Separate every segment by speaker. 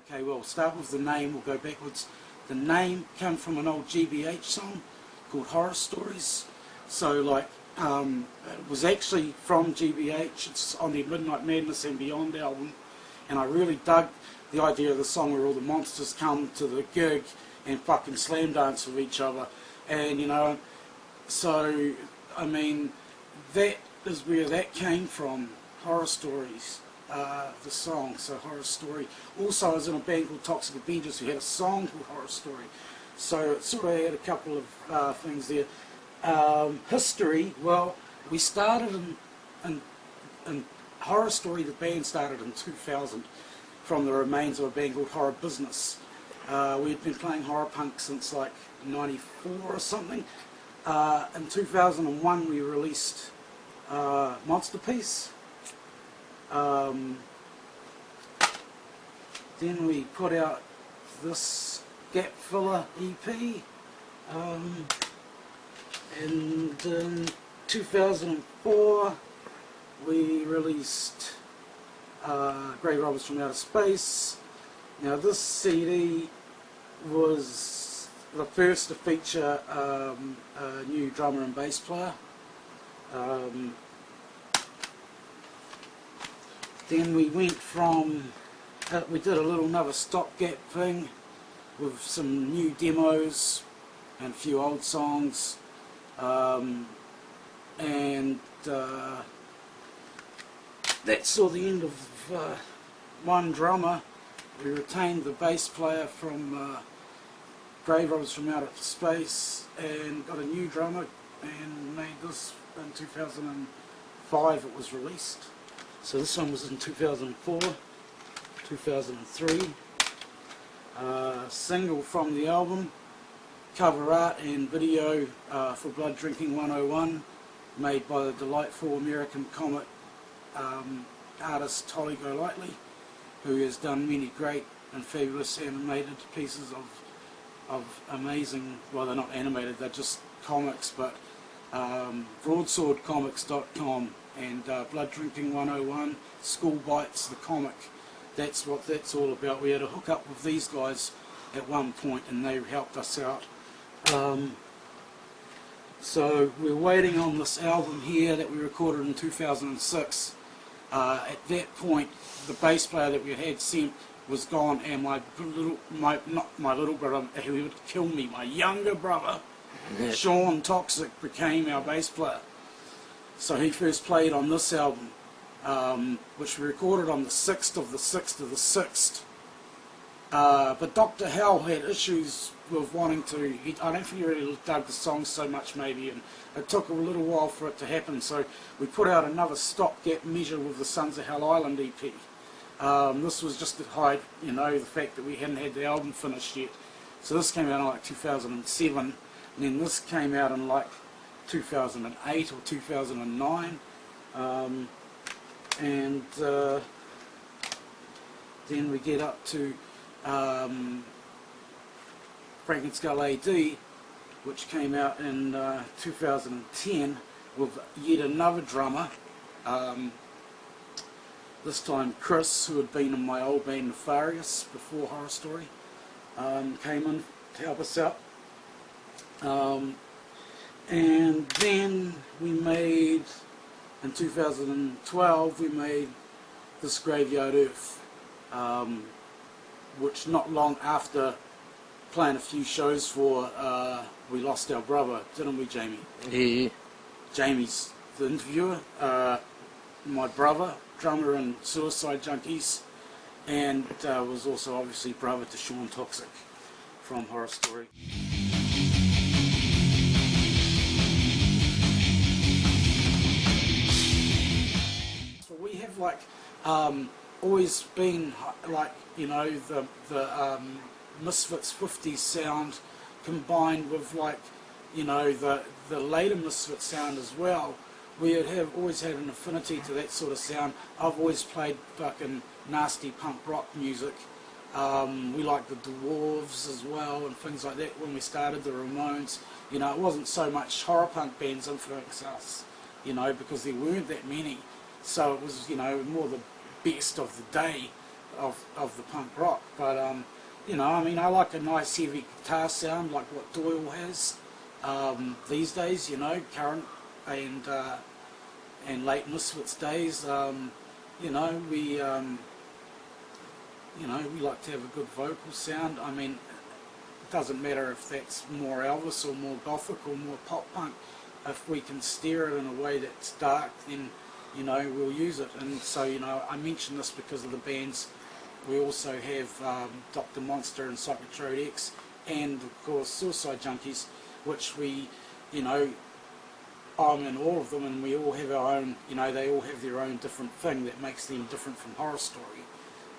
Speaker 1: Okay, well, start with the name, we'll go backwards. The name came from an old GBH song called Horror Stories. So, like, it was actually from GBH. It's on the Midnight Madness and Beyond album. And I really dug the idea of the song where all the monsters come to the gig and fucking slam dance with each other. And, you know, so, I mean, that is where that came from, Horror Stories, the song, so Horror Story. Also, I was in a band called Toxic Avengers who had a song called Horror Story. So it sort of had a couple of things there. History, well, we started in Horror Story, the band started in 2000 from the remains of a band called Horror Business. We had been playing horror punk since like 94 or something. In 2001 we released Monster Piece. Then we put out this Gap Filler EP. And in 2004 we released Grey Robbers from Outer Space. Now this CD was the first to feature a new drummer and bass player. Then we went from, we did a little another stopgap thing with some new demos and a few old songs. That saw the end of one drummer. We retained the bass player from Grave Robbers from Outer Space and got a new drummer and made this in 2005 it was released. So this one was in 2004, 2003. Single from the album, cover art and video for Blood Drinking 101, made by the delightful American comic artist Tolly Golightly, who has done many great and fabulous animated pieces of amazing, well, they're not animated, they're just comics, but broadswordcomics.com and Blood Drinking 101, School Bites, the comic, that's what that's all about. We had a hook up with these guys at one point and they helped us out. So we're waiting on this album here that we recorded in 2006. At that point the bass player that we had sent was gone and not my little brother, who would kill me, my younger brother, Sean Toxic, became our bass player. So he first played on this album, which we recorded on the 6th of the 6th of the 6th. But Dr. Hell had issues with wanting to, I don't think he really dug the song so much maybe, and it took a little while for it to happen, so we put out another stopgap measure with the Sons of Hell Island EP. This was just to hide, you know, the fact that we hadn't had the album finished yet. So this came out in like 2007, and then this came out in like 2008 or 2009. Then we get up to Frankenskell AD, which came out in 2010 with yet another drummer. This time Chris, who had been in my old band Nefarious before Horror Story, came in to help us out. And then we made, in 2012, we made this Graveyard Earth, which not long after playing a few shows for, we lost our brother, didn't we, Jamie?
Speaker 2: Yeah.
Speaker 1: Jamie's the interviewer, my brother, drummer in Suicide Junkies, and was also obviously brother to Sean Toxic from Horror Story. So we have like always been like, you know, the Misfits 50s sound combined with like, you know, the later Misfits sound as well. We have always had an affinity to that sort of sound. I've always played fucking nasty punk rock music. We liked the Dwarves as well and things like that when we started, the Ramones. You know, it wasn't so much horror punk bands influenced us, you know, because there weren't that many. So it was, you know, more the best of the day. of the punk rock. But you know, I mean, I like a nice heavy guitar sound like what Doyle has these days. You know, current and late Misfits days. You know, we like to have a good vocal sound. I mean, it doesn't matter if that's more Elvis or more gothic or more pop punk. If we can steer it in a way that's dark, then, you know, we'll use it. And so, you know, I mention this because of the bands. We also have Dr. Monster and Psychotronic X, and of course Suicide Junkies, which we, you know, I'm in all of them, and we all have our own, you know, they all have their own different thing that makes them different from Horror Story.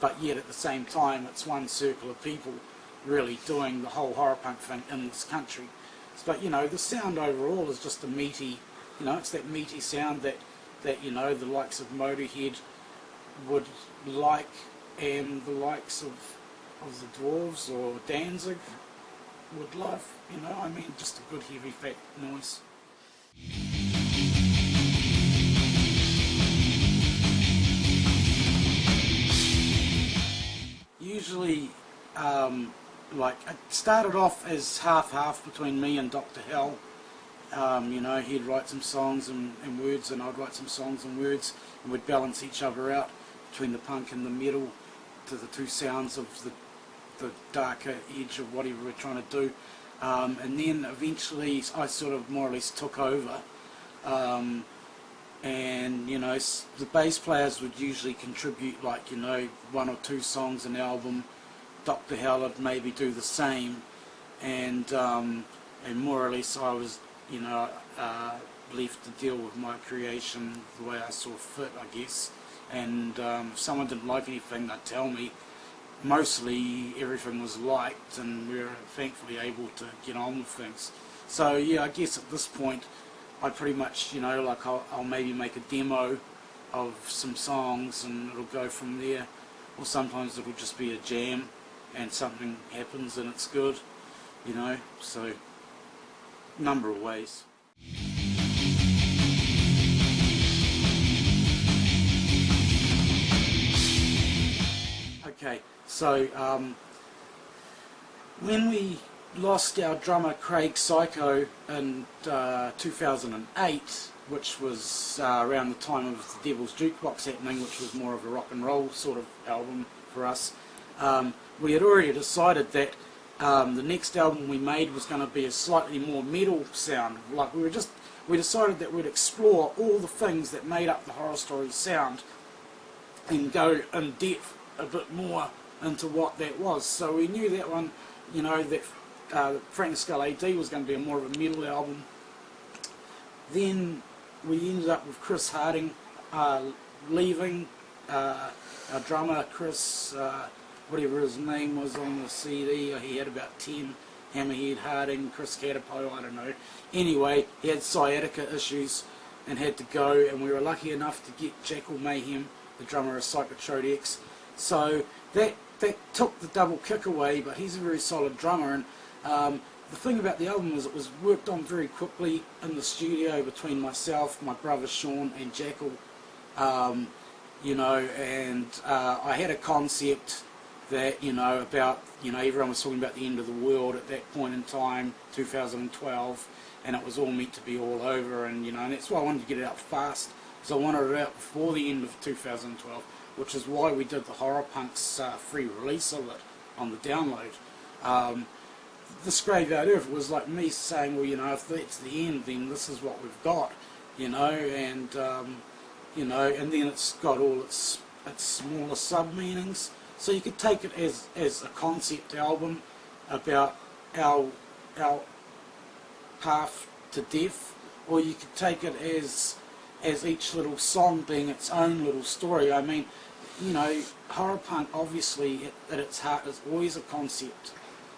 Speaker 1: But yet at the same time, it's one circle of people really doing the whole horror punk thing in this country. But, you know, the sound overall is just a meaty, you know, it's that meaty sound that you know, the likes of Motorhead would like, and the likes of the Dwarves or Danzig would love, you know, I mean, just a good heavy fat noise. Usually, like, it started off as half-half between me and Dr. Hell. You know, he'd write some songs and words, and I'd write some songs and words, and we'd balance each other out between the punk and the metal to the two sounds of the darker edge of whatever we're trying to do. And then eventually I sort of more or less took over. And, you know, the bass players would usually contribute, like, you know, 1 or 2 songs an album. Dr. Hell would maybe do the same, and more or less I was, you know, left to deal with my creation the way I saw fit, I guess. And if someone didn't like anything, they'd tell me. Mostly everything was liked, and we were thankfully able to get on with things. So yeah, I guess at this point I pretty much, you know, like I'll maybe make a demo of some songs and it'll go from there, or sometimes it'll just be a jam and something happens and it's good, you know, so number of ways. Okay, so when we lost our drummer Craig Psycho in 2008, which was around the time of the Devil's Jukebox happening, which was more of a rock and roll sort of album for us, we had already decided that the next album we made was going to be a slightly more metal sound. Like we decided that we'd explore all the things that made up the Horror Story sound and go in depth a bit more into what that was. So we knew that one, you know, that Frank Skull AD was going to be more of a metal album. Then we ended up with Chris Harding leaving. Our drummer Chris, whatever his name was on the CD, he had about 10, Hammerhead, Harding, Chris Catapo, I don't know. Anyway, he had sciatica issues and had to go, and we were lucky enough to get Jackal Mayhem, the drummer of Psychotronic X. So that took the double kick away, but he's a very solid drummer. And the thing about the album is it was worked on very quickly in the studio between myself, my brother Sean, and Jackal. You know, and I had a concept that, you know, about, you know, everyone was talking about the end of the world at that point in time, 2012, and it was all meant to be all over, and, you know, and that's why I wanted to get it out fast, because I wanted it out before the end of 2012, which is why we did the Horror Punks free release of it on the download. This Graveyard Earth was like me saying, well, you know, if that's the end, then this is what we've got, you know, and, you know, and then it's got all its smaller sub-meanings. So you could take it as a concept album about our path to death, or you could take it as each little song being its own little story. I mean, you know, horror punk obviously at its heart is always a concept.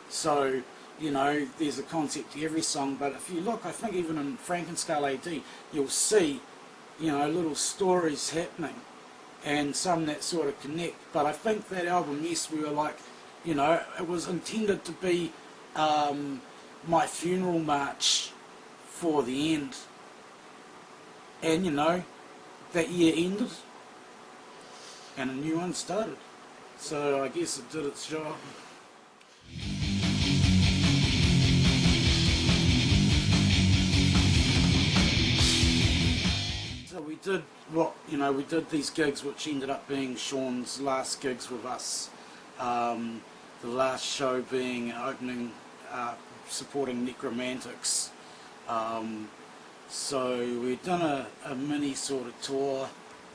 Speaker 1: So, you know, there's a concept to every song, but if you look, I think even in Frankenstein AD, you'll see, you know, little stories happening, and some that sort of connect. But I think that album, yes, we were like, you know, it was intended to be my funeral march for the end. And, you know, that year ended and a new one started. So I guess it did its job. So we did we did these gigs which ended up being Sean's last gigs with us. The last show being opening, supporting Necromantics. So we'd done a mini sort of tour,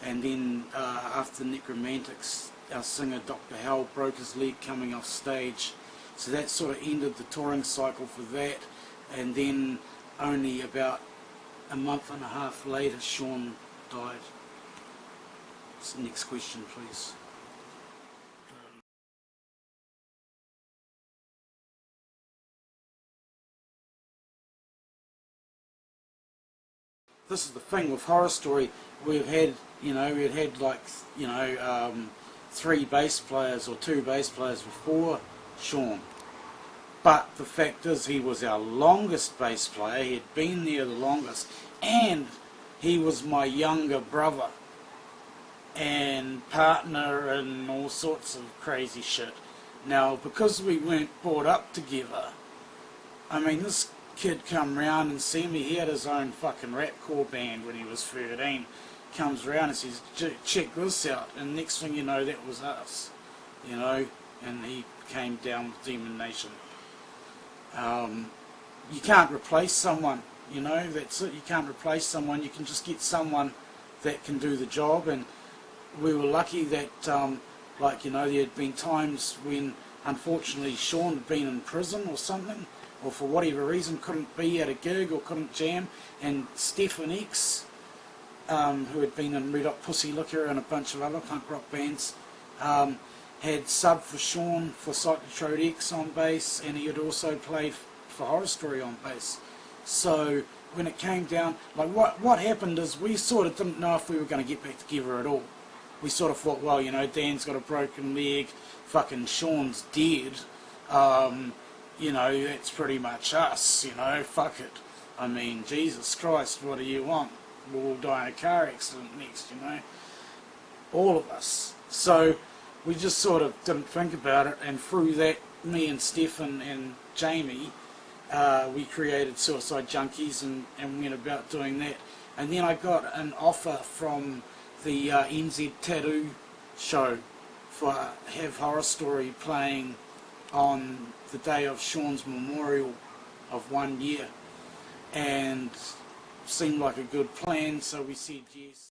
Speaker 1: and then after Necromantics, our singer Dr. Hell broke his leg coming off stage. So that sort of ended the touring cycle for that, and then only about a month and a half later Sean died. So next question please. This is the thing with Horror Story, we've had, we'd had like, 3 bass players or 2 bass players before Sean. But the fact is he was our longest bass player, he had been there the longest, and he was my younger brother and partner and all sorts of crazy shit. Now, because we weren't brought up together, I mean, this kid come round and see me, he had his own fucking rapcore band when he was 13, comes round and says, check this out, and next thing you know, that was us, and he came down with Demon Nation. You can't replace someone, that's it, you can't replace someone, you can just get someone that can do the job. And we were lucky that, there had been times when, unfortunately, Sean had been in prison or something, or for whatever reason couldn't be at a gig or couldn't jam, and Stefan X, who had been in Red Hot Pussy Liquor and a bunch of other punk rock bands, had subbed for Sean for Cyclotrode X on bass, and he had also played for Horror Story on bass. So when it came down, like what happened is we sort of didn't know if we were going to get back together at all. We sort of thought, well, Dan's got a broken leg, fucking Sean's dead, that's pretty much us, fuck it. I mean, Jesus Christ, what do you want? We'll all die in a car accident next, all of us. So we just sort of didn't think about it, and through that, me and Stefan and Jamie, we created Suicide Junkies and went about doing that. And then I got an offer from the NZ Tattoo show for Have Horror Story playing on the day of Sean's memorial of 1 year, and seemed like a good plan, so we said yes.